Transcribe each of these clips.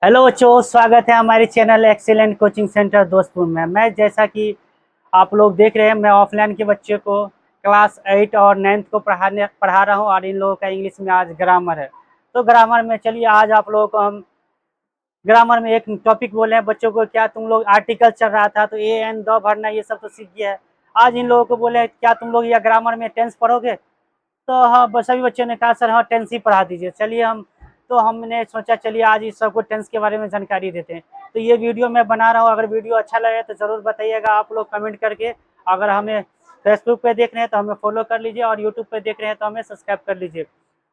Hello बच्चों, स्वागत है हमारे channel excellent coaching centre Dostpur में। मैं जैसा कि आप लोग देख रहे हैं, मैं ऑफलाइन के बच्चों को क्लास 8 और 9th को पढ़ा रहा हूं और इन लोगों का इंग्लिश में आज ग्रामर है। तो ग्रामर में चलिए आज आप लोगों को हम ग्रामर में एक टॉपिक बोले हैं बच्चों को। क्या तुम लोग आर्टिकल चल रहा था तो ए एन द भरना ये सब तो सीख गया है। आज इन लोगों को बोले क्या तुम लोग यह ग्रामर में टेंस पढ़ोगे। तो हाँ, बस सभी बच्चों ने कहा सर हाँ टेंस ही पढ़ा दीजिए। चलिए हमने सोचा चलिए आज इस सबको टेंस के बारे में जानकारी देते हैं। तो ये वीडियो मैं बना रहा हूँ, अगर वीडियो अच्छा लगे तो ज़रूर बताइएगा आप लोग कमेंट करके। अगर हमें फेसबुक पे देख रहे हैं तो हमें फॉलो कर लीजिए और यूट्यूब पे देख रहे हैं तो हमें सब्सक्राइब कर लीजिए।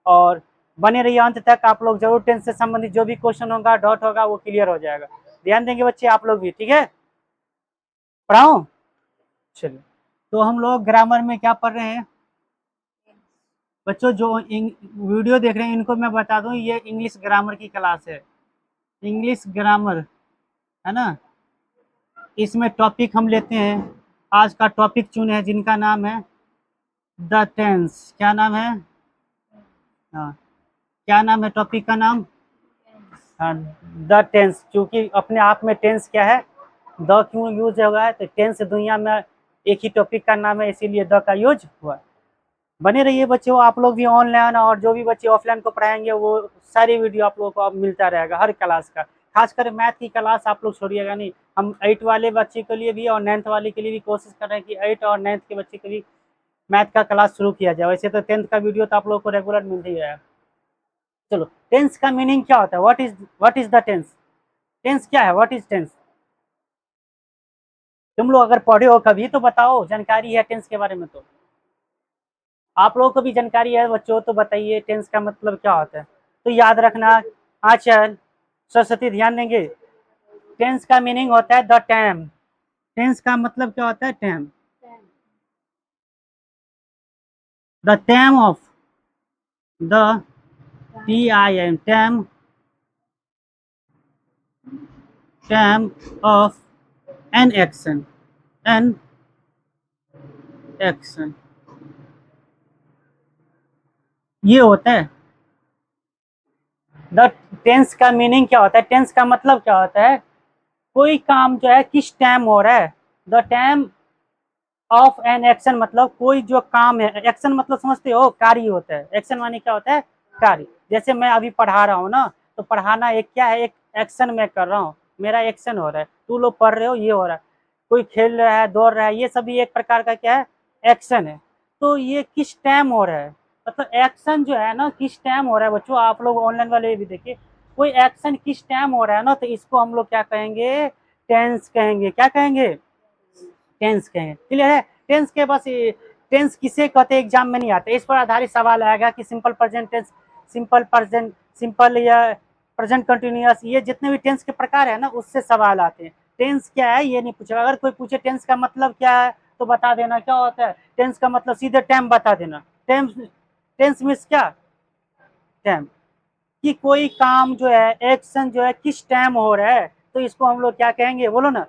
और बने रहिए अंत तक, आप लोग जरूर टेंस से संबंधित जो भी क्वेश्चन होगा डाउट होगा वो क्लियर हो जाएगा। ध्यान देंगे बच्चे आप लोग भी, ठीक है। पढ़ाऊँ? चलिए, तो हम लोग ग्रामर में क्या पढ़ रहे हैं बच्चों। जो वीडियो देख रहे हैं इनको मैं बता दूं, ये इंग्लिश ग्रामर की क्लास है। इंग्लिश ग्रामर है ना। इसमें टॉपिक हम लेते हैं। आज का टॉपिक चुने हैं जिनका नाम है द टेंस। क्या नाम है? हाँ, क्या नाम है टॉपिक का नाम? हाँ, द टेंस। क्योंकि अपने आप में टेंस क्या है, द क्यों यूज होगा है, तो टेंस दुनिया में एक ही टॉपिक का नाम है, इसीलिए द का यूज हुआ। बने रहिए बच्चों, आप लोग भी ऑनलाइन और जो भी बच्चे ऑफलाइन को पढ़ाएंगे वो सारी वीडियो आप लोगों को अब मिलता रहेगा हर क्लास का। खासकर मैथ की क्लास आप लोग छोड़िएगा नहीं। हम 8 वाले बच्चे के लिए भी और 9th वाले के लिए भी कोशिश कर रहे हैं कि 8 और 9th के बच्चे के भी मैथ का क्लास शुरू किया जाए। वैसे तो 10th का वीडियो तो आप लोग को रेगुलर मिल ही है। चलो, टेंस का मीनिंग क्या होता है? What is the tense? Tense क्या है? What is tense? तुम लोग अगर पढ़े हो कभी तो बताओ, जानकारी है टेंस के बारे में तो। आप लोगों को भी जानकारी है बच्चों, तो बताइए टेंस का मतलब क्या होता है। तो याद रखना। आचल, सरस्वती ध्यान देंगे। टेंस का मीनिंग होता है द टाइम। टेंस का मतलब क्या होता है? Time. The time of, the T I am, time, time of an action, an action, ये होता है। द टेंस का मीनिंग क्या होता है? टेंस का मतलब क्या होता है? कोई काम जो है किस टाइम हो रहा है। The time of an action मतलब कोई जो काम है। एक्शन मतलब समझते हो, कार्य होता है। एक्शन माने क्या होता है? कार्य। जैसे मैं अभी पढ़ा रहा हूँ ना, तो पढ़ाना एक क्या है, एक एक्शन मैं कर रहा हूँ, मेरा एक्शन हो रहा है। तू लोग पढ़ रहे हो, ये हो रहा है। कोई खेल रहा है, दौड़ रहा है, ये सभी एक प्रकार का क्या है, एक्शन है। तो ये किस टाइम हो रहा है, मतलब एक्शन जो है ना किस टाइम हो रहा है। बच्चों आप लोग ऑनलाइन वाले भी देखिए, कोई एक्शन किस टाइम हो रहा है ना, तो इसको हम लोग क्या कहेंगे? टेंस कहेंगे। क्या कहेंगे? टेंस कहेंगे। क्लियर है? टेंस के बस टेंस किसे कहते हैं एग्जाम में नहीं आते। इस पर आधारित सवाल आएगा कि simple present tense, simple present, simple या प्रेजेंट कंटिन्यूअस, ये जितने भी टेंस के प्रकार है ना उससे सवाल आते हैं। टेंस क्या है ये नहीं पूछेगा। अगर कोई पूछे टेंस का मतलब क्या है तो बता देना क्या होता है। टेंस का मतलब सीधे टाइम बता देना। टेंस, टेंस मीन्स क्या? टाइम। कि कोई काम जो है, एक्शन जो है किस टाइम हो रहा है, तो इसको हम लोग क्या कहेंगे, बोलो ना?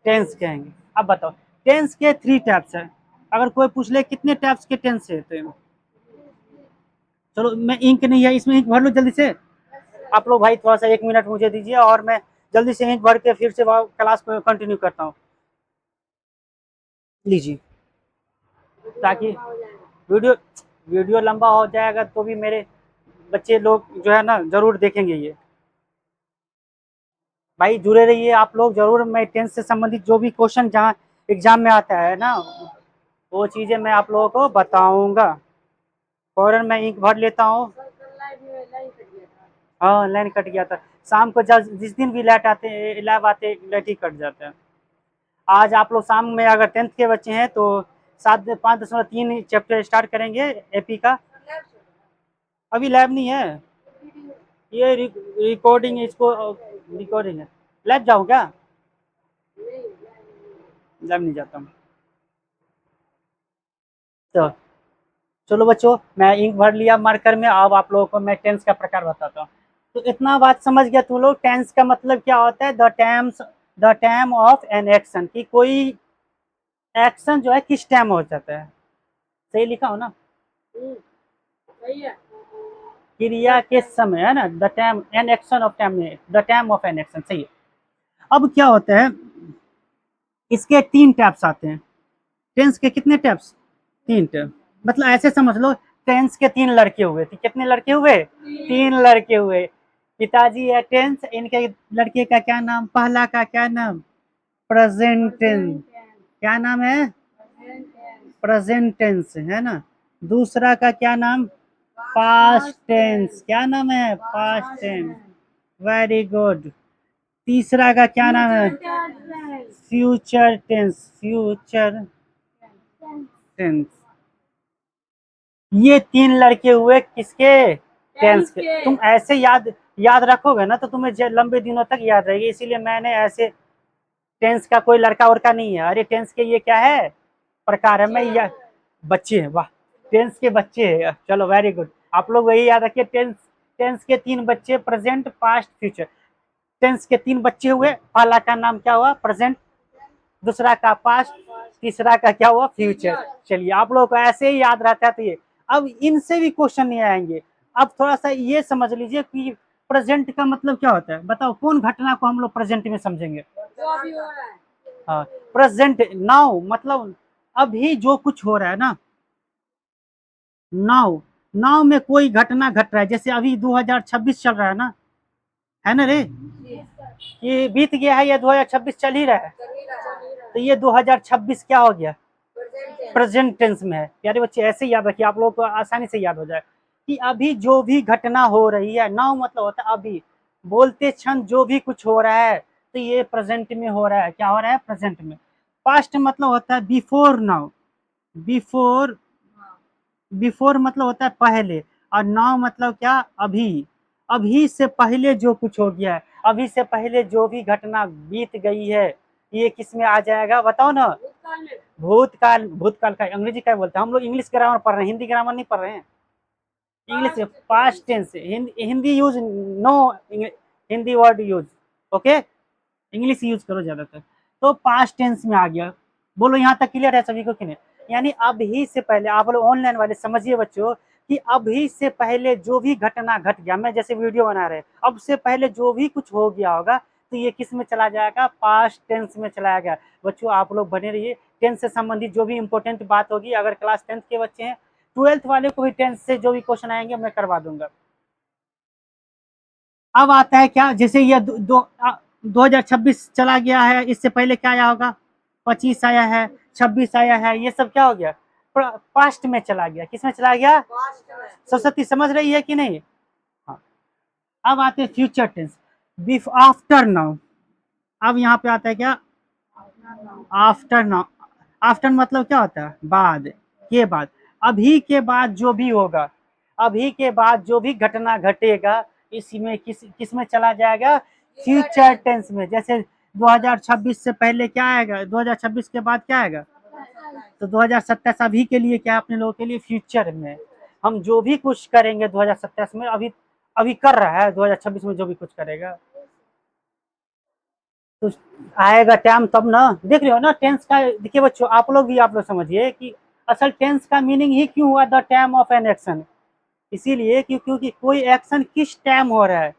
टेंस कहेंगे। अब बताओ, टेंस के 3 टाइप्स है। अगर कोई पूछ ले कितने टाइप्स के टेंस है, तो चलो, मैं इंक नहीं है इसमें, इंक भर लो जल्दी से। आप लोग भाई थोड़ा सा 1 मिनट मुझे दीजिए और मैं जल्दी से इंक भर के फिर से क्लास को कंटिन्यू करता हूँ। लीजिए, ताकि वीडियो वीडियो लंबा हो जाएगा तो भी मेरे बच्चे लोग जो है ना जरूर देखेंगे ये। भाई जुड़े रहिए आप लोग जरूर। मैं टेंस से संबंधित जो भी क्वेश्चन जहाँ एग्जाम में आता है ना, वो चीज़ें मैं आप लोगों को बताऊंगा। फौरन मैं इंक भर लेता हूँ। हाँ, लाइन कट गया था। शाम को जब जिस दिन भी लैब आते लाइट ही कट जाता है। आज आप लोग शाम में अगर 10th के बच्चे हैं तो 5.3 चैप्टर स्टार्ट करेंगे एपी का। अभी लैब नहीं है, ये रिकॉर्डिंग इसको रिकॉर्डिंग है। लैब जाऊँ क्या? लैब नहीं जाता हूँ। तो चलो बच्चों, मैं इंक भर लिया मार्कर में। अब आप लोगों को मैं टेंस का प्रकार बताता हूँ। तो इतना बात समझ गया तू लोग, टेंस का मतलब क्या होता है? The time of an action, कि कोई एक्शन जो है किस टाइम हो जाता है। सही लिखा हो ना? सही है। क्रिया के समय, है ना, the time an action of time, the time of an action, सही है। अब क्या होता है, इसके तीन टाइप्स आते हैं। टेंस के कितने टाइप्स? तीन टाइप। मतलब ऐसे समझ लो, टेंस के तीन लड़के हुए थे। कितने लड़के हुए? तीन लड़के हुए। पिताजी है टेंस, इनके लड़के का क्या नाम? पहला का क्या नाम? Present tense. क्या नाम है? प्रेजेंट टेंस, है ना। दूसरा का क्या नाम? Past tense. क्या नाम है? Past tense. Very good. तीसरा का क्या नाम है? Future tense. Future tense. ये तीन लड़के हुए किसके? टेंस के। तुम ऐसे याद याद रखोगे ना तो तुम्हें लंबे दिनों तक याद रहेगी, इसीलिए मैंने ऐसे, टेंस का कोई लड़का वड़का नहीं है। अरे टेंस के ये क्या है? प्रकार है। मैं या बच्चे हैं, वाह, टेंस के बच्चे हैं। चलो वेरी गुड। आप लोग वही याद रखिए, टेंस टेंस के तीन बच्चे, प्रेजेंट पास्ट फ्यूचर। टेंस के तीन बच्चे हुए, पहला का नाम क्या हुआ? प्रेजेंट, दूसरा का पास्ट, तीसरा का क्या हुआ? फ्यूचर। चलिए, आप लोगों को ऐसे ही याद रहता है तो ये, अब इनसे भी क्वेश्चन नहीं आएंगे। अब थोड़ा सा ये समझ लीजिए कि प्रेजेंट का मतलब क्या होता है। बताओ कौन घटना को हम लोग प्रेजेंट में समझेंगे? हाँ, प्रेजेंट नाउ मतलब अभी जो कुछ हो रहा है ना, नाउ। नाउ में कोई घटना घट रहा है, जैसे अभी 2026 चल रहा है ना रे, ये बीत गया है या 2026 चल ही रहा है? तो ये 2026 क्या हो गया? प्रेजेंट टेंस में है। प्यारे बच्चे ऐसे याद रखिए, आप लोगों को आसानी से याद हो जाए कि अभी जो भी घटना हो रही है, नाउ मतलब होता है अभी, बोलते क्षण जो भी कुछ हो रहा है तो ये प्रेजेंट में हो रहा है। क्या हो रहा है? प्रेजेंट में। पास्ट मतलब होता है बिफोर नाउ। बिफोर, बिफोर मतलब होता है पहले, और नाउ मतलब क्या? अभी। अभी से पहले जो कुछ हो गया है, अभी से पहले जो भी घटना बीत गई है, ये किस में आ जाएगा? बताओ ना। भूतकाल। भूतकाल का अंग्रेजी क्या बोलते हैं? हम लोग इंग्लिश ग्रामर पढ़ रहे हैं, हिंदी ग्रामर नहीं पढ़ रहे हैं। English past tense, Hindi use no, Hindi word use, okay. English use करो ज्यादातर। तो पास्ट टेंस में आ गया। बोलो यहाँ तक क्लियर है सभी को कि नहीं? यानी अभी से पहले, आप लोग ऑनलाइन वाले समझिए बच्चों, कि अभी से पहले जो भी घटना घट गया, मैं जैसे वीडियो बना रहे, अब से पहले जो भी कुछ हो गया होगा तो ये किस में चला जाएगा? पास्ट टेंस में चलाया गया। बच्चों आप लोग बने रहिए, टेंस से संबंधित जो भी इंपॉर्टेंट बात होगी, अगर क्लास 10th के बच्चे हैं, 12th वाले को भी टेंस से जो भी क्वेश्चन आएंगे मैं करवा दूंगा। अब आता है क्या, जैसे ये 2026 चला गया है, इससे पहले क्या आया होगा? 25 आया है, 26 आया है, ये सब क्या हो गया? पास्ट में चला गया। किस में चला गया? सरस्वती समझ रही है कि नहीं? हाँ। अब आते हैं फ्यूचर टेंस, बिफ आफ्टर नाउ। अब यहाँ पे आता है क्या? After now. आफ्टर मतलब क्या होता है? बाद, के बाद। अभी के बाद जो भी होगा, अभी के बाद जो भी घटना घटेगा, इसी में किस किस में चला जाएगा? फ्यूचर टेंस में। जैसे 2026 से पहले क्या आएगा? 2026 के बाद क्या आएगा? तो 2027 अभी के लिए क्या है? अपने लोगों के लिए फ्यूचर में। हम जो भी कुछ करेंगे 2027 में, अभी अभी कर रहा है, 2026 में जो भी कुछ करेगा तो आएगा टाइम तब ना। देख रहे हो ना टेंस का? देखिए बच्चों, आप लोग समझिए कि असल टेंस का मीनिंग ही क्यों हुआ the time of an action. इसीलिए क्योंकि कोई एक्शन किस टाइम हो रहा है,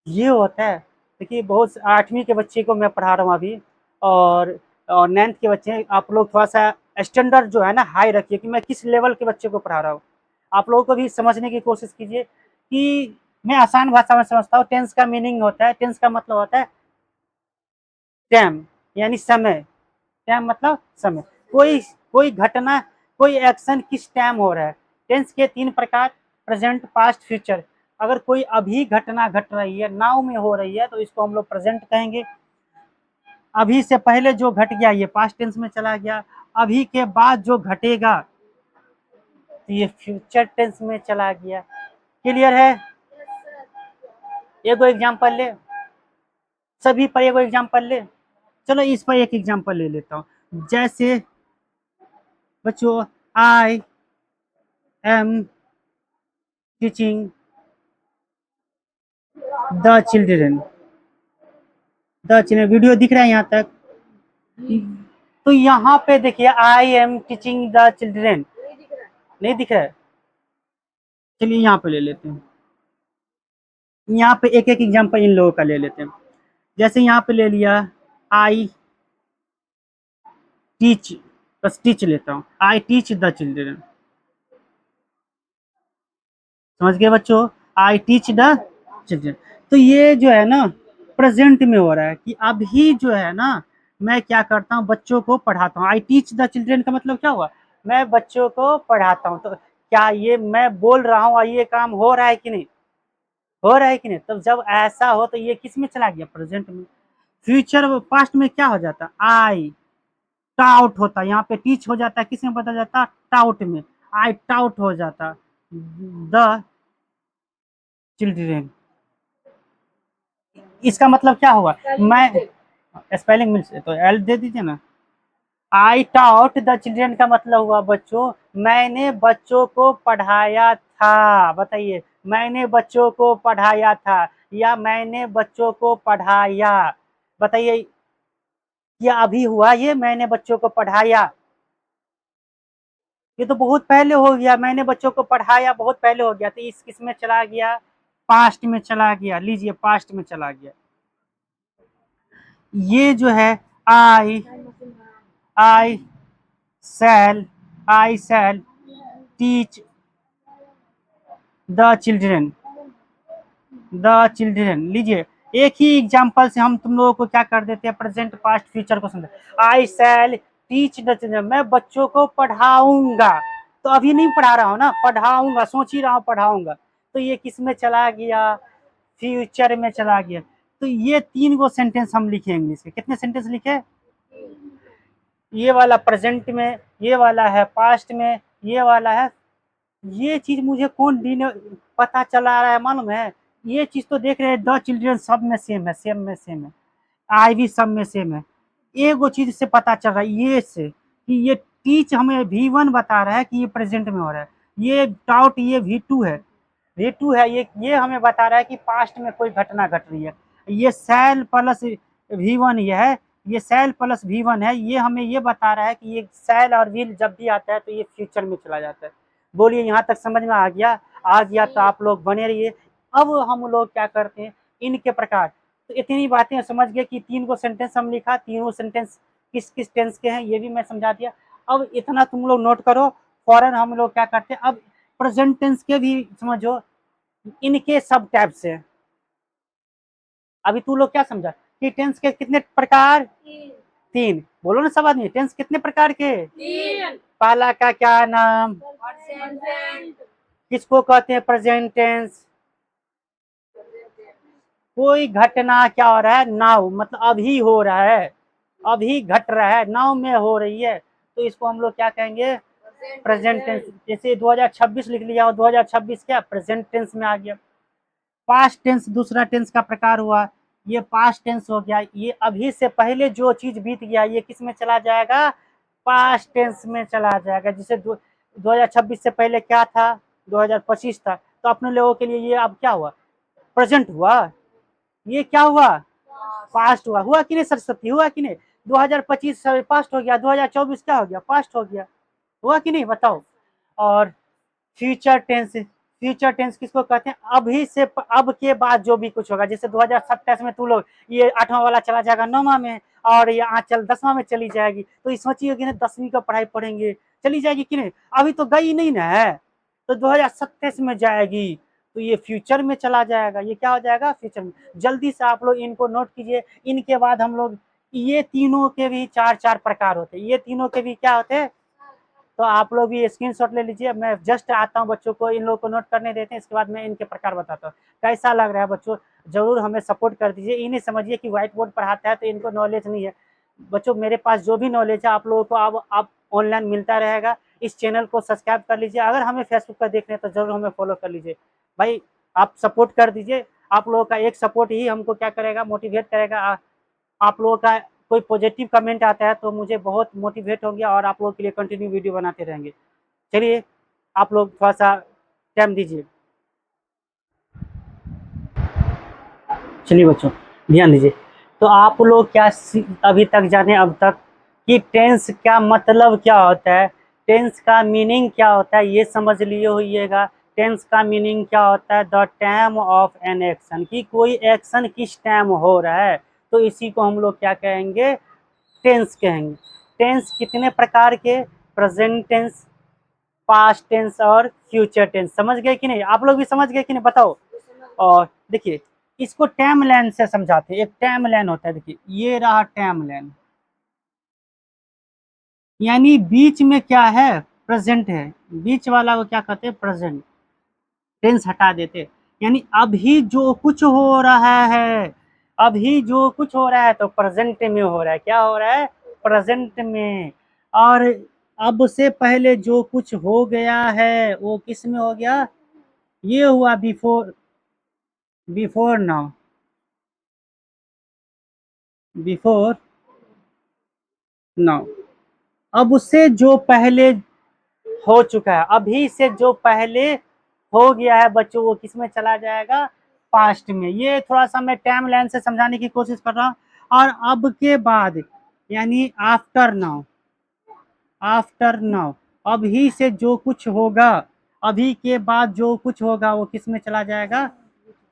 ये होता है। देखिए बहुत 8वीं के बच्चे को मैं पढ़ा रहा हूँ अभी, और 9th के बच्चे, आप लोग थोड़ा सा स्टैंडर्ड जो है ना हाई रखिए कि मैं किस लेवल के बच्चे को पढ़ा रहा हूँ। आप लोगों को भी समझने की कोशिश कीजिए कि मैं आसान भाषा में समझता हूँ। टेंस का मीनिंग होता है, टेंस का मतलब होता है टाइम, यानी समय। टाइम मतलब समय। कोई कोई घटना, कोई एक्शन किस टाइम हो रहा है। टेंस के तीन प्रकार, प्रेजेंट पास्ट फ्यूचर। अगर कोई अभी घटना घट रही है, नाउ में हो रही है, तो इसको हम लोग प्रेजेंट कहेंगे। अभी से पहले जो घट गया ये पास्ट टेंस में चला गया। अभी के बाद जो घटेगा तो ये फ्यूचर टेंस में चला गया। क्लियर है? एगो एग्जांपल ले, सभी पर एगो एग्जांपल ले। चलो इस पर एक एग्जांपल ले लेता हूँ। जैसे बच्चों, I am teaching the children. The children video दिख रहा है यहाँ तक? तो यहाँ पे देखिए, I am teaching the children, नहीं दिख रहा है? चलिए यहाँ पे ले लेते हैं, यहाँ पे एक एक एग्जाम्पल इन लोगों का ले लेते हैं। जैसे यहाँ पे ले लिया, आई टीच, बस टीच लेता हूँ, आई टीच द चिल्ड्रन। समझ गए बच्चों, आई टीच द चिल्ड्रन। तो ये जो है ना प्रेजेंट में हो रहा है कि अभी जो है ना मैं क्या करता हूँ, बच्चों को पढ़ाता हूँ। आई टीच द चिल्ड्रन का मतलब क्या हुआ, मैं बच्चों को पढ़ाता हूँ। तो क्या ये मैं बोल रहा हूँ और ये काम हो रहा है कि नहीं, हो रहा है कि नहीं? तब जब ऐसा हो तो ये किस में चला गया, प्रेजेंट में। फ्यूचर पास्ट में क्या हो जाता, आई टाउट होता, यहाँ पे टीच हो जाता है, किस में बदल जाता, टाउट में। आई टाउट हो जाता द चिल्ड्रेन। इसका मतलब क्या हुआ, मैं स्पेलिंग मिल तो एल दे दीजिए ना। आई टाउट द चिल्ड्रेन का मतलब हुआ बच्चों, मैंने बच्चों को पढ़ाया था। बताइए, मैंने बच्चों को पढ़ाया था या मैंने बच्चों को पढ़ाया। बताइए, ये अभी हुआ, ये मैंने बच्चों को पढ़ाया, ये तो बहुत पहले हो गया। मैंने बच्चों को पढ़ाया बहुत पहले हो गया, तो इस किस में चला गया, पास्ट में चला गया। लीजिए पास्ट में चला गया। ये जो है I I shall, I shall teach the children, the children. लीजिए एक ही एग्जाम्पल से हम तुम लोगों को क्या कर देते हैं, प्रेजेंट पास्ट फ्यूचर को समझ। आई शैल टीच द चिल्ड्रन, मैं बच्चों को पढ़ाऊंगा। तो अभी नहीं पढ़ा रहा हूँ ना, पढ़ाऊंगा, सोच ही रहा हूँ पढ़ाऊंगा। तो ये किस में चला गया, फ्यूचर में चला गया। तो ये 3 गो सेंटेंस हम लिखे इंग्लिश के। कितने सेंटेंस लिखे, ये वाला प्रेजेंट में, ये वाला है पास्ट में, ये वाला है। ये चीज मुझे कौन दिन पता चला रहा है मालूम है, ये चीज तो देख रहे हैं द चिल्ड्रन सब में सेम है, सेम में सेम है, आई भी सब में सेम है। एक वो चीज से पता चल रहा है ये से कि ये टीच हमें V1 बता रहा है कि ये प्रेजेंट में हो रहा है। ये डाउट ये V2 है, V2 है, ये हमें बता रहा है कि पास्ट में कोई घटना घट रही है। ये सेल प्लस V1 ये है, ये सेल प्लस V1 है, ये हमें ये बता रहा है कि ये सेल और व्हील जब भी आता है तो ये फ्यूचर में चला जाता है। बोलिए यहाँ तक समझ में आ गया, आ गया तो आप लोग बने रहिए। अब हम लोग क्या करते हैं, इनके प्रकार। तो इतनी बातें समझ गए कि 3 को सेंटेंस हम लिखा, तीनों सेंटेंस किस किस टेंस के हैं ये भी मैं समझा दिया। अब इतना तुम लोग नोट करो, फौरन हम लोग क्या करते हैं, अब प्रेजेंट टेंस के भी समझो, इनके सब टाइप से। अभी तू लोग क्या समझा कि टेंस के कितने प्रकार, 3। बोलो ना सब आदमी, टेंस कितने प्रकार के, 3। पहला का क्या नाम, किसको कहते हैं प्रेजेंट टेंस, कोई घटना क्या हो रहा है, नाउ मतलब अभी हो रहा है, अभी घट रहा है, नाउ में हो रही है, तो इसको हम लोग क्या कहेंगे, प्रेजेंट टेंस। जैसे 2026 लिख लिया और 2026 क्या प्रेजेंट टेंस में आ गया। पास्ट टेंस दूसरा टेंस का प्रकार हुआ, ये पास्ट टेंस हो गया, ये अभी से पहले जो चीज बीत गया ये किस में चला जाएगा, पास्ट टेंस में चला जाएगा। जैसे 2026 से पहले क्या था, 2025 था, तो अपने लोगों के लिए ये अब क्या हुआ, प्रेजेंट हुआ। ये क्या हुआ, पास्ट हुआ। हुआ कि नहीं सरस्वती, हुआ कि नहीं, 2025 पास्ट हो गया, 2024 क्या हो गया, पास्ट हो गया। हुआ कि नहीं बताओ। और फ्यूचर टेंस, फ्यूचर टेंस किसको कहते हैं, अभी से अब के बाद जो भी कुछ होगा। जैसे 2027 में तू लोग ये 8वां वाला चला जाएगा 9वां में, और ये आंचल 10वां में चली जाएगी, तो ये सोचिए कि ना 10वीं का पढ़ाई पढ़ेंगे, चली जाएगी कि नहीं, अभी तो गई नहीं ना है, तो 2027 में जाएगी, तो ये फ्यूचर में चला जाएगा। ये क्या हो जाएगा, फ्यूचर में। जल्दी से आप लोग इनको नोट कीजिए। इनके बाद हम लोग, ये तीनों के भी 4-4 प्रकार होते हैं, ये तीनों के भी क्या होते हैं, तो आप लोग भी स्क्रीनशॉट ले लीजिए। मैं जस्ट आता हूँ, बच्चों को इन लोगों को नोट करने देते हैं, इसके बाद मैं इनके प्रकार बताता हूँ। कैसा लग रहा है बच्चों, जरूर हमें सपोर्ट कर दीजिए। इन्हें समझिए कि व्हाइट बोर्ड पढ़ाता है तो इनको नॉलेज नहीं है। बच्चों मेरे पास जो भी नॉलेज है आप लोगों को अब आप ऑनलाइन मिलता रहेगा। इस चैनल को सब्सक्राइब कर लीजिए, अगर हमें फेसबुक पर देख रहे हैं तो जरूर हमें फॉलो कर लीजिए। भाई आप सपोर्ट कर दीजिए, आप लोगों का एक सपोर्ट ही हमको क्या करेगा, मोटिवेट करेगा। आप लोगों का कोई पॉजिटिव कमेंट आता है तो मुझे बहुत मोटिवेट हो गया, और आप लोगों के लिए कंटिन्यू वीडियो बनाते रहेंगे। चलिए आप लोग थोड़ा सा टाइम दीजिए। चलिए बच्चों ध्यान दीजिए। तो आप लोग क्या अभी तक जाने अब तक कि टेंस क्या मतलब क्या होता है, टेंस का मीनिंग क्या होता है, ये समझ लिए होइएगा। टेंस का मीनिंग क्या होता है? The time of an action, कि कोई एक्शन किस टाइम हो रहा है, तो इसी को हम लोग क्या कहेंगे? टेंस कहेंगे। टेंस कितने प्रकार के? प्रेजेंट टेंस, पास्ट टेंस और फ्यूचर टेंस। समझ गए कि नहीं? आप लोग भी समझ गए कि नहीं, बताओ। और देखिए, इसको टाइम लाइन से समझाते हैं। एक टाइम लाइन होता है, देखिए ये रहा टाइम लाइन, यानी बीच में क्या है? प्रेजेंट है, बीच वाला को क्या कहते हैं? प्रेजेंट। टेंस हटा देते, यानी अभी जो कुछ हो रहा है, अभी जो कुछ हो रहा है तो प्रेजेंट में हो रहा है। क्या हो रहा है? प्रेजेंट में। और अब से पहले जो कुछ हो गया है वो किस में हो गया? ये हुआ before, before now, before now. अब उससे जो पहले हो चुका है, अभी से जो पहले हो गया है बच्चों, वो किस में चला जाएगा? पास्ट में। ये थोड़ा सा मैं टाइम लाइन से समझाने की कोशिश कर रहा हूँ। और अब के बाद, यानी आफ्टर नाउ, आफ्टर नाउ, अभी से जो कुछ होगा, अभी के बाद जो कुछ होगा वो किस में चला जाएगा?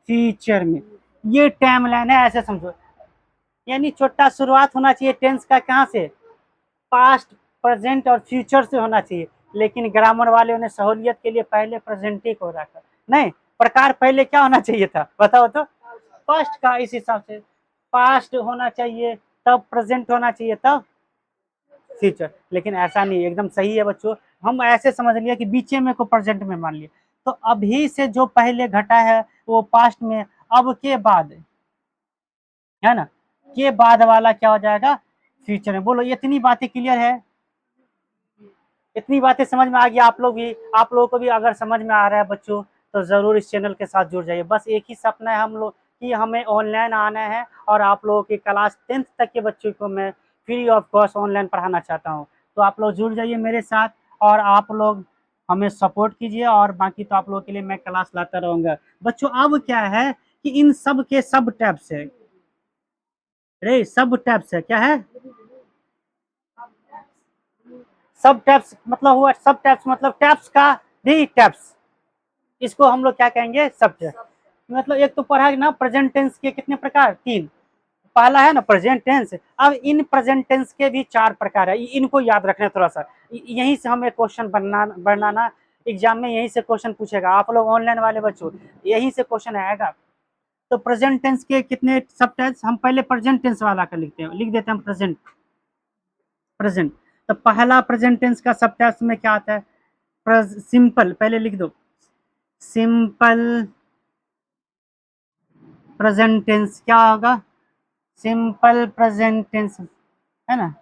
फ्यूचर में। ये टाइम लाइन है, ऐसे समझो। यानी छोटा शुरुआत होना चाहिए टेंस का, कहाँ से? पास्ट, प्रेजेंट और फ्यूचर से होना चाहिए। लेकिन ग्रामर वाले ने सहूलियत के लिए पहले प्रेजेंट ही को रखा। नहीं, प्रकार पहले क्या होना चाहिए था, बताओ तो? पास्ट का। इस हिसाब से पास्ट होना चाहिए, तब प्रेजेंट होना चाहिए, तब फ्यूचर। लेकिन ऐसा नहीं, एकदम सही है बच्चों। हम ऐसे समझ लिया कि बीचे में को प्रेजेंट में मान लिया, तो अभी से जो पहले घटा है वो पास्ट में, अब के बाद, है ना, के बाद वाला क्या हो जाएगा? फ्यूचर में। बोलो, इतनी बातें क्लियर है? इतनी बातें समझ में आ गई? आप लोग भी, आप लोगों को भी अगर समझ में आ रहा है बच्चों, तो जरूर इस चैनल के साथ जुड़ जाइए। बस एक ही सपना है हम लोग कि हमें ऑनलाइन आना है, और आप लोगों की क्लास 10th तक के बच्चों को मैं फ्री ऑफ कॉस्ट ऑनलाइन पढ़ाना चाहता हूँ। तो आप लोग जुड़ जाइए मेरे साथ, और आप लोग हमें सपोर्ट कीजिए, और बाकी तो आप लोगों के लिए मैं क्लास लाता रहूंगा बच्चों। अब क्या है कि इन सब के सब टैब्स है, अरे सब टैब्स है, क्या है? सब टैब्स मतलब हुआ, सब टैब्स मतलब टैब्स का भी टैब्स। इसको हम लोग क्या कहेंगे? सब टैब्स। मतलब एक तो पढ़ा ना प्रेजेंट टेंस के कितने प्रकार? 3। पहला है ना प्रेजेंट टेंस। अब इन प्रेजेंट टेंस के भी 4 प्रकार है, इनको याद रखना थोड़ा सा। यहीं से हमें क्वेश्चन बनाना, एग्जाम में यहीं से क्वेश्चन पूछेगा। आप लोग ऑनलाइन वाले बच्चों, यहीं से क्वेश्चन आएगा। तो प्रेजेंट टेंस के कितने सब टेंस? हम पहले प्रेजेंट टेंस वाला का लिखते हैं, लिख देते हैं प्रेजेंट, प्रेजेंट। तो पहला प्रेजेंट टेंस का सब टेंस में क्या आता है? सिंपल, पहले लिख दो सिंपल प्रेजेंट टेंस। क्या होगा? सिंपल प्रेजेंट टेंस, है ना।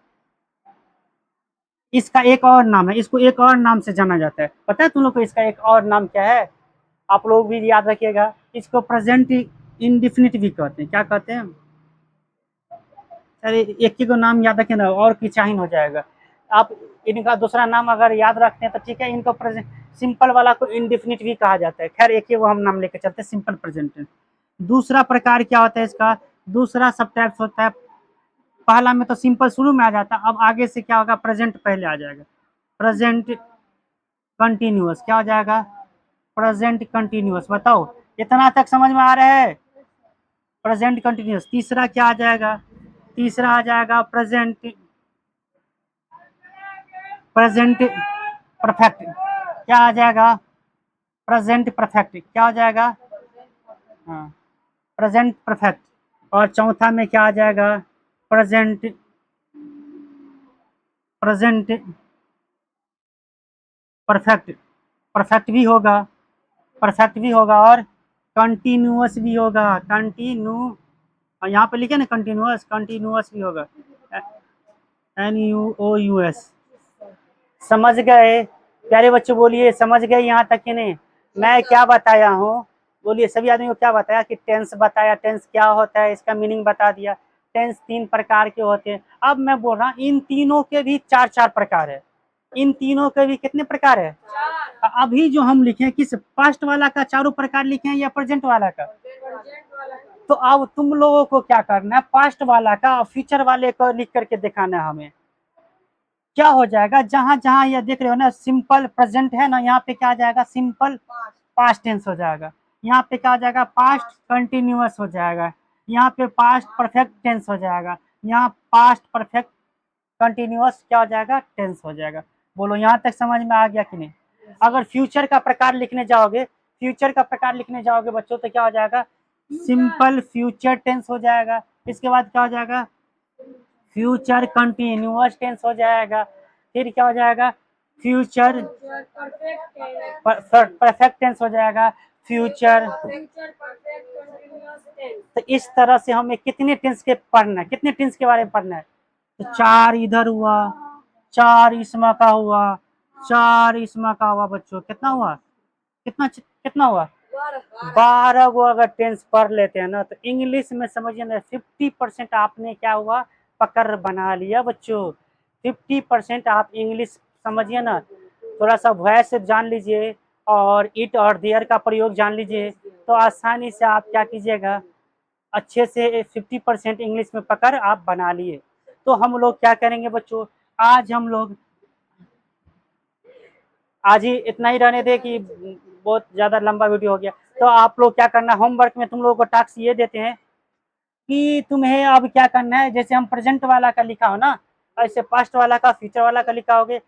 इसका एक और नाम है, इसको एक और नाम से जाना जाता है, पता है तुम लोग को इसका एक और नाम क्या है? आप लोग भी याद रखिएगा, इसको प्रेजेंट इंडिफिनिट भी कहते हैं। क्या कहते हैं? अरे एक ही को नाम याद रखें ना, और किचाहिन हो जाएगा। आप इनका दूसरा नाम अगर याद रखते हैं तो ठीक है। इनको प्रेजेंट, सिंपल वाला को इंडिफिनिट भी कहा जाता है। खैर एक ही वो हम नाम लेकर चलते हैं, सिंपल प्रेजेंट। दूसरा प्रकार क्या होता है इसका? दूसरा सब टाइप्स होता है, पहला में तो सिंपल शुरू में आ जाता है, अब आगे से क्या होगा? प्रेजेंट पहले आ जाएगा। प्रेजेंट कंटिन्यूअस क्या हो जाएगा? Present continuous. बताओ, इतना तक समझ में आ रहा है? Present continuous. तीसरा क्या आ जाएगा? तीसरा आ जाएगा प्रेजेंट, प्रेजेंट परफेक्ट। क्या आ जाएगा? Present perfect. क्या हो जाएगा? हाँ, प्रेजेंट परफेक्ट। और चौथा में क्या आ जाएगा? Present, present perfect. परफेक्ट भी होगा, परफेक्ट भी होगा, और कंटिन्यूअस भी होगा। कंटिन्यू, यहाँ पे लिखे ना कंटिन्यूअस, कंटिन्यूअस भी होगा। NUOUS। समझ गए प्यारे बच्चों? बोलिए समझ गए यहाँ तक कि नहीं? मैं क्या बताया हूँ? बोलिए, सभी आदमी को क्या बताया? कि टेंस बताया, टेंस क्या होता है, इसका मीनिंग बता दिया। टेंस 3 प्रकार के होते हैं। अब मैं बोल रहा हूँ इन तीनों के भी 4 प्रकार है। इन तीनों के भी कितने प्रकार है? अभी जो हम लिखे हैं, किस पास्ट वाला का चारों प्रकार लिखे हैं या प्रेजेंट वाला का? तो अब तुम लोगों को क्या करना है? पास्ट वाला का फ्यूचर वाले को लिख करके दिखाना है हमें। क्या हो जाएगा? जहां जहां ये देख रहे हो ना सिंपल प्रेजेंट है ना, यहाँ पे क्या आ जाएगा? सिंपल पास्ट टेंस हो जाएगा। यहाँ पे क्या हो जाएगा, पास्ट कंटिन्यूअस हो जाएगा। यहाँ पे पास्ट परफेक्ट टेंस हो जाएगा। यहाँ पास्ट परफेक्ट कंटिन्यूअस क्या हो जाएगा, टेंस हो जाएगा। बोलो यहाँ तक समझ में आ गया कि नहीं। अगर फ्यूचर का प्रकार लिखने जाओगे, फ्यूचर का प्रकार लिखने जाओगे बच्चों, तो क्या हो जाएगा, सिंपल फ्यूचर टेंस हो जाएगा। इसके बाद क्या हो जाएगा, फ्यूचर कंटिन्यूअस टेंस हो जाएगा। फिर क्या हो जाएगा, फ्यूचर परफेक्ट टेंस हो जाएगा। फ्यूचर, तो इस तरह से हमें कितने टेंस के पढ़ना है, कितने टेंस के बारे में पढ़ना है, तो 4 इधर हुआ, 4 इसमा का हुआ, 4 इसमा का हुआ बच्चों, कितना हुआ, कितना कितना हुआ, 12 को अगर टेंस पढ़ लेते हैं ना, तो इंग्लिश में समझिए ना 50% आपने क्या हुआ, पकड़ बना लिया बच्चों। 50% आप इंग्लिश समझिए ना, थोड़ा सा वॉइस जान लीजिए और इट और देयर का प्रयोग जान लीजिए, तो आसानी से आप क्या कीजिएगा, अच्छे से 50% इंग्लिश में पकड़ आप बना लिए। तो हम लोग क्या करेंगे बच्चों, आज हम लोग, आज ही इतना ही रहने दे कि बहुत ज़्यादा लंबा वीडियो हो गया। तो आप लोग क्या करना, होमवर्क में तुम लोगों को टास्क ये देते हैं कि तुम्हें अब क्या करना है, जैसे हम प्रेजेंट वाला का लिखा हो ना, ऐसे पास्ट वाला का, फ्यूचर वाला का लिखा होगे।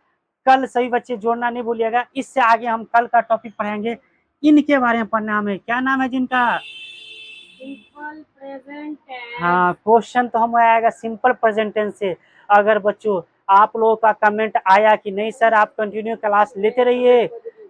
कल सभी बच्चे जोड़ना नहीं भूलिएगा। इससे आगे हम कल का टॉपिक पढ़ेंगे, इनके बारे में पढ़ना हमें, क्या नाम है जिनका, सिंपल प्रेजेंट टेंस। हाँ, क्वेश्चन तो हमें आएगा सिंपल प्रेजेंट टेंस से। अगर बच्चों आप लोगों का कमेंट आया कि नहीं सर आप कंटिन्यू क्लास लेते रहिए,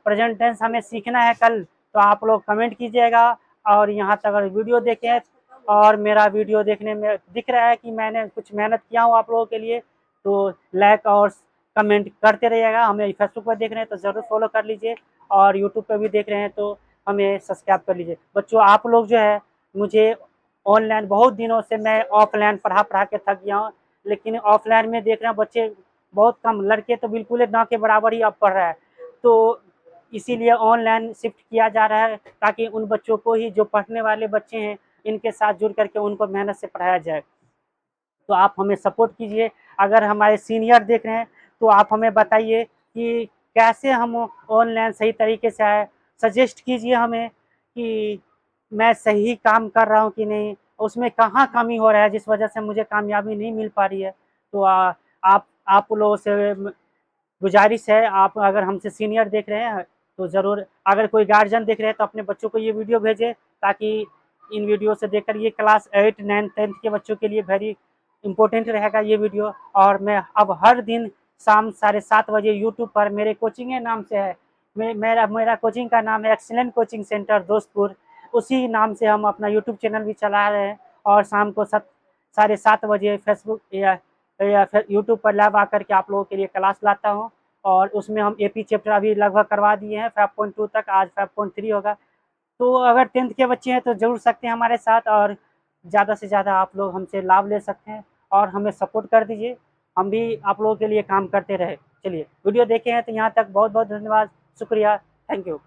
प्रेजेंट टेंस हमें सीखना है कल, तो आप लोग कमेंट कीजिएगा। और यहाँ तक अगर वीडियो देखें और मेरा वीडियो देखने में दिख रहा है कि मैंने कुछ मेहनत किया हूँ आप लोगों के लिए, तो लाइक और कमेंट करते रहिएगा। हमें फेसबुक पर देख रहे हैं तो ज़रूर फॉलो कर लीजिए, और यूट्यूब पर भी देख रहे हैं तो हमें सब्सक्राइब कर लीजिए। बच्चों आप लोग जो है, मुझे ऑनलाइन बहुत दिनों से, मैं ऑफलाइन पढ़ा के थक गया हूँ, लेकिन ऑफलाइन में देख रहे हैं बच्चे बहुत कम, लड़के तो बिल्कुल ना के बराबर ही अब पढ़ रहा है। तो इसीलिए ऑनलाइन शिफ्ट किया जा रहा है, ताकि उन बच्चों को ही, जो पढ़ने वाले बच्चे हैं, इनके साथ जुड़ करके उनको मेहनत से पढ़ाया जाए। तो आप हमें सपोर्ट कीजिए। अगर हमारे सीनियर देख रहे हैं तो आप हमें बताइए कि कैसे हम ऑनलाइन सही तरीके से आए, सजेस्ट कीजिए हमें कि मैं सही काम कर रहा हूँ कि नहीं, उसमें कहाँ कमी हो रहा है जिस वजह से मुझे कामयाबी नहीं मिल पा रही है। तो आप लोगों से गुजारिश है, आप अगर हमसे सीनियर देख रहे हैं तो ज़रूर, अगर कोई गार्जियन देख रहे हैं तो अपने बच्चों को ये वीडियो भेजें, ताकि इन वीडियो से देखकर, ये क्लास 8, 9, 10 के बच्चों के लिए वेरी इंपॉर्टेंट रहेगा ये वीडियो। और मैं अब हर दिन शाम 7:30 बजे यूट्यूब पर, मेरे कोचिंग के नाम से है, मेरा कोचिंग का नाम है एक्सीलेंट कोचिंग सेंटर दोस्तपुर, उसी नाम से हम अपना यूट्यूब चैनल भी चला रहे हैं। और शाम को 7:30 बजे फेसबुक या फिर यूट्यूब पर लाइव आकर के आप लोगों के लिए क्लास लाता हूँ। और उसमें हम एपी चैप्टर अभी लगभग करवा दिए हैं 5.2 तक, आज 5.3 होगा। तो अगर 10th के बच्चे हैं तो जुड़ सकते हैं हमारे साथ, और ज़्यादा से ज़्यादा आप लोग हमसे लाभ ले सकते हैं, और हमें सपोर्ट कर दीजिए, हम भी आप लोगों के लिए काम करते रहे। चलिए, वीडियो देखे हैं तो यहाँ तक बहुत बहुत धन्यवाद, शुक्रिया, थैंक यू।